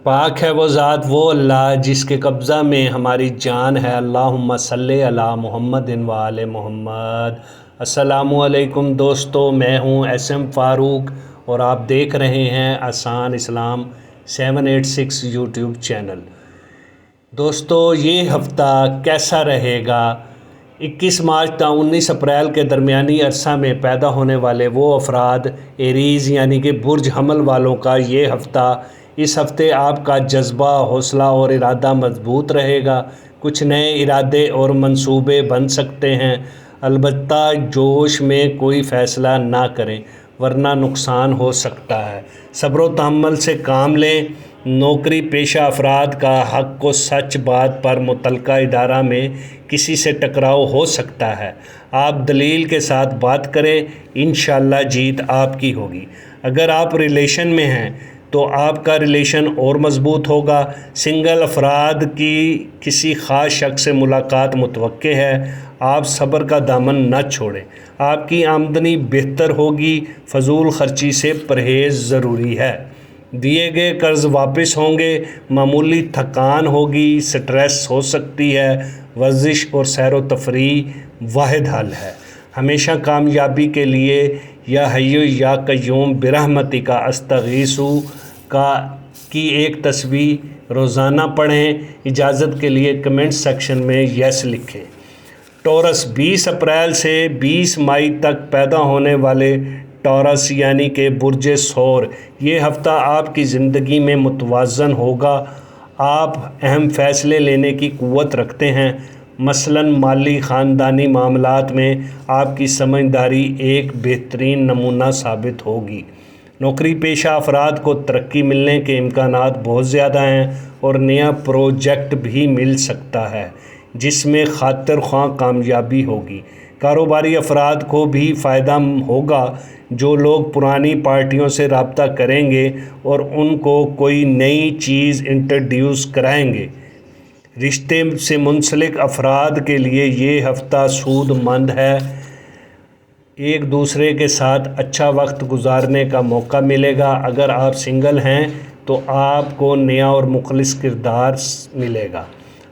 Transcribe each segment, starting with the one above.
पाक है वो ज़ात वो अल्लाह जिसके कब्ज़ा में हमारी जान है। अल्लाहुम्मा सल्ले अला मुहम्मदिन व आले मुहम्मद। अस्सलामुअलैकुम दोस्तों, मैं हूँ SM फ़ारूक और आप देख रहे हैं आसान इस्लाम 786 यूट्यूब चैनल। दोस्तों, ये हफ़्ता कैसा रहेगा? 21 मार्च ta 19 अप्रैल के दरमियानी अरसा में पैदा होने वाले वो अफराद एरीज़ यानी कि बुर्ज हमल वालों का ये हफ़्ता, इस हफ़्ते आपका जज्बा, हौसला और इरादा मजबूत रहेगा। कुछ नए इरादे और मंसूबे बन सकते हैं। अलबत्ता जोश में कोई फ़ैसला ना करें वरना नुकसान हो सकता है। सब्र व तहम्मुल से काम लें। नौकरी पेशा अफराद का हक़ व सच बात पर मुतलका इदारा में किसी से टकराव हो सकता है। आप दलील के साथ बात करें, इंशाअल्लाह जीत आपकी होगी। अगर आप रिलेशन में हैं तो आपका रिलेशन और मज़बूत होगा। सिंगल अफराद की किसी ख़ास शख्स से मुलाकात मुतवक्के है। आप सब्र का दामन न छोड़ें। आपकी आमदनी बेहतर होगी। फ़जूल ख़र्ची से परहेज़ ज़रूरी है। दिए गए कर्ज़ वापस होंगे। मामूली थकान होगी, स्ट्रेस हो सकती है। वर्जिश और सैर व तफरीह वाहिद हल है। हमेशा कामयाबी के लिए या हय्यु या कय्यूम बिरहमतिका अस्तगीसु की एक तस्वीर रोज़ाना पढ़ें। इजाज़त के लिए कमेंट सेक्शन में यस लिखें। टॉरस 20 अप्रैल से 20 मई तक पैदा होने वाले टॉरस यानी कि बुर्ज सौर, ये हफ़्ता आपकी ज़िंदगी में मुतवाज़न होगा। आप अहम फ़ैसले लेने की क़ुव्वत रखते हैं। मसलन माली ख़ानदानी मामलात में आपकी समझदारी एक बेहतरीन नमूना साबित होगी। नौकरी पेशा अफराद को तरक्की मिलने के इम्कानात बहुत ज़्यादा हैं और नया प्रोजेक्ट भी मिल सकता है जिसमें खातिर ख्वाह कामयाबी होगी। कारोबारी अफराद को भी फ़ायदा होगा। जो लोग पुरानी पार्टियों से रब्ता करेंगे और उनको कोई नई चीज़ इंट्रोड्यूस कराएंगे। रिश्ते से मुंसलिक अफराद के लिए ये हफ़्ता सूदमंद है। एक दूसरे के साथ अच्छा वक्त गुजारने का मौका मिलेगा। अगर आप सिंगल हैं तो आपको नया और मुखलिस किरदार मिलेगा।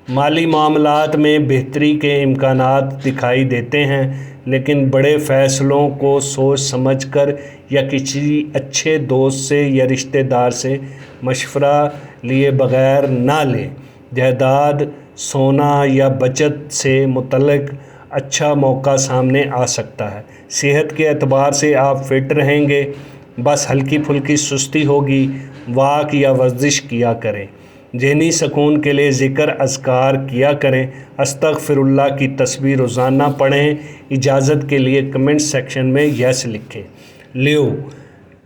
माली मामलात में बेहतरी के इम्कानात दिखाई देते हैं, लेकिन बड़े फ़ैसलों को सोच समझकर या किसी अच्छे दोस्त से या रिश्तेदार से मशवरा लिए बग़ैर ना लें। जायदाद, सोना या बचत से मुतल्लिक़ अच्छा मौका सामने आ सकता है। सेहत के एतबार से आप फ़िट रहेंगे। बस हल्की फुल्की सुस्ती होगी। वाक या वर्जिश किया करें। ज़हनी सुकून के लिए ज़िक्र अज़कार किया करें। अस्तग़फ़िरुल्लाह की तस्बीह रोज़ाना पढ़ें। इजाज़त के लिए कमेंट सेक्शन में यस लिखें। लियो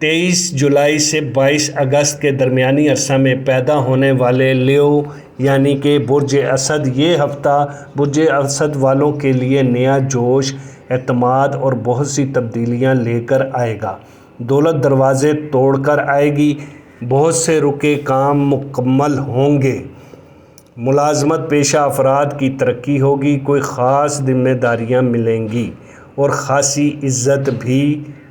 23 जुलाई से 22 अगस्त के दरमियानी अरसा में पैदा होने वाले लियो यानी कि बुर्ज असद, ये हफ़्ता बुर्ज असद वालों के लिए नया जोश, एतमाद और बहुत सी तब्दीलियां लेकर आएगा। दौलत दरवाज़े तोड़कर आएगी। बहुत से रुके काम मुकम्मल होंगे। मुलाजमत पेशा अफराद की तरक्की होगी। कोई ख़ास जिम्मेदारियां मिलेंगी और ख़ासी इज़्ज़त भी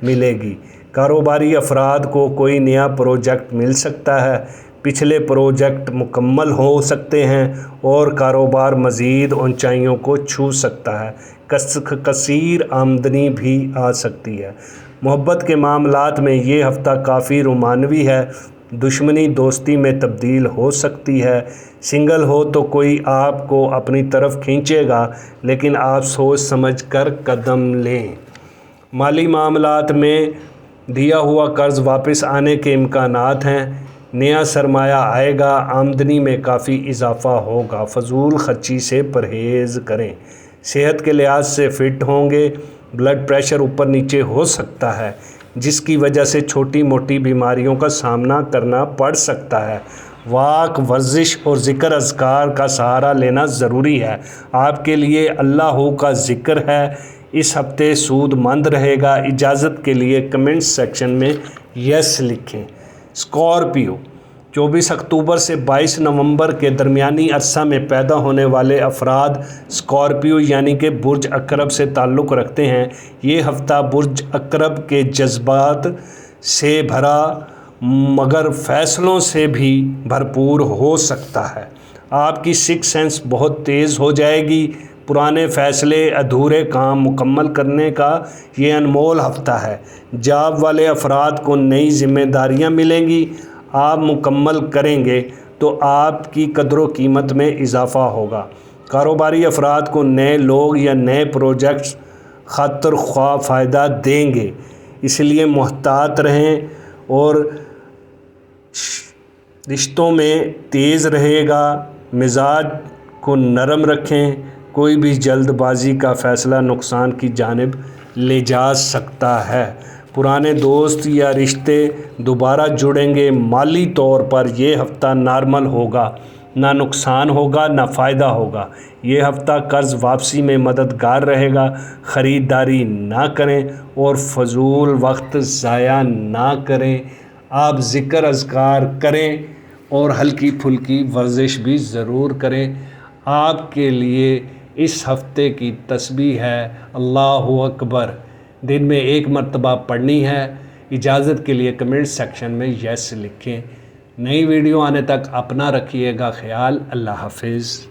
मिलेगी। कारोबारी अफराद को कोई नया प्रोजेक्ट मिल सकता है। पिछले प्रोजेक्ट मुकम्मल हो सकते हैं और कारोबार मज़ीद ऊंचाइयों को छू सकता है। कसीर आमदनी भी आ सकती है। मोहब्बत के मामलात में ये हफ़्ता काफ़ी रोमानवी है। दुश्मनी दोस्ती में तब्दील हो सकती है। सिंगल हो तो कोई आपको अपनी तरफ खींचेगा, लेकिन आप सोच समझ कर कदम लें। माली मामलात में दिया हुआ कर्ज़ वापस आने के इम्कानात हैं। नया सरमाया आएगा। आमदनी में काफ़ी इजाफ़ा होगा। फ़जूल ख़र्ची से परहेज़ करें। सेहत के लिहाज से फ़िट होंगे। ब्लड प्रेशर ऊपर नीचे हो सकता है, जिसकी वजह से छोटी मोटी बीमारियों का सामना करना पड़ सकता है। वाक, वर्जिश और ज़िक्र अज़कार का सहारा लेना ज़रूरी है। आपके लिए अल्लाह का ज़िक्र है। इस हफ़्ते सूदमंद रहेगा। इजाज़त के लिए कमेंट सेक्शन में यस लिखें। स्कॉर्पियो 24 अक्टूबर से 22 नवंबर के दरमियानी अरसा में पैदा होने वाले अफराद स्कॉर्पियो यानी कि बुर्ज अक़रब से ताल्लुक़ रखते हैं। ये हफ़्ता बुर्ज अक़रब के जज्बात से भरा مگر فیصلوں سے بھی بھرپور ہو سکتا ہے۔ آپ کی سکس سینس بہت تیز ہو جائے گی۔ پرانے فیصلے، ادھورے کام مکمل کرنے کا یہ انمول ہفتہ ہے۔ جاب والے افراد کو نئی ذمہ داریاں ملیں گی، آپ مکمل کریں گے تو آپ کی قدر و قیمت میں اضافہ ہوگا۔ کاروباری افراد کو نئے لوگ یا نئے پروجیکٹس خاطر خواہ فائدہ دیں گے، اس لیے محتاط رہیں اور رشتوں میں تیز رہے گا۔ مزاج کو نرم رکھیں، کوئی بھی جلد بازی کا فیصلہ نقصان کی جانب لے جا سکتا ہے۔ پرانے دوست یا رشتے دوبارہ جڑیں گے۔ مالی طور پر یہ ہفتہ نارمل ہوگا، نہ نقصان ہوگا نہ فائدہ ہوگا۔ یہ ہفتہ قرض واپسی میں مددگار رہے گا۔ خریداری نہ کریں اور فضول وقت ضائع نہ کریں۔ آپ ذکر اذکار کریں اور ہلکی پھلکی ورزش بھی ضرور کریں۔ آپ کے لیے اس ہفتے کی تسبیح ہے اللہ اکبر، دن میں 1 مرتبہ پڑھنی ہے۔ اجازت کے لیے کمنٹ سیکشن میں یس لکھیں۔ نئی ویڈیو آنے تک اپنا رکھیے گا خیال۔ اللہ حافظ۔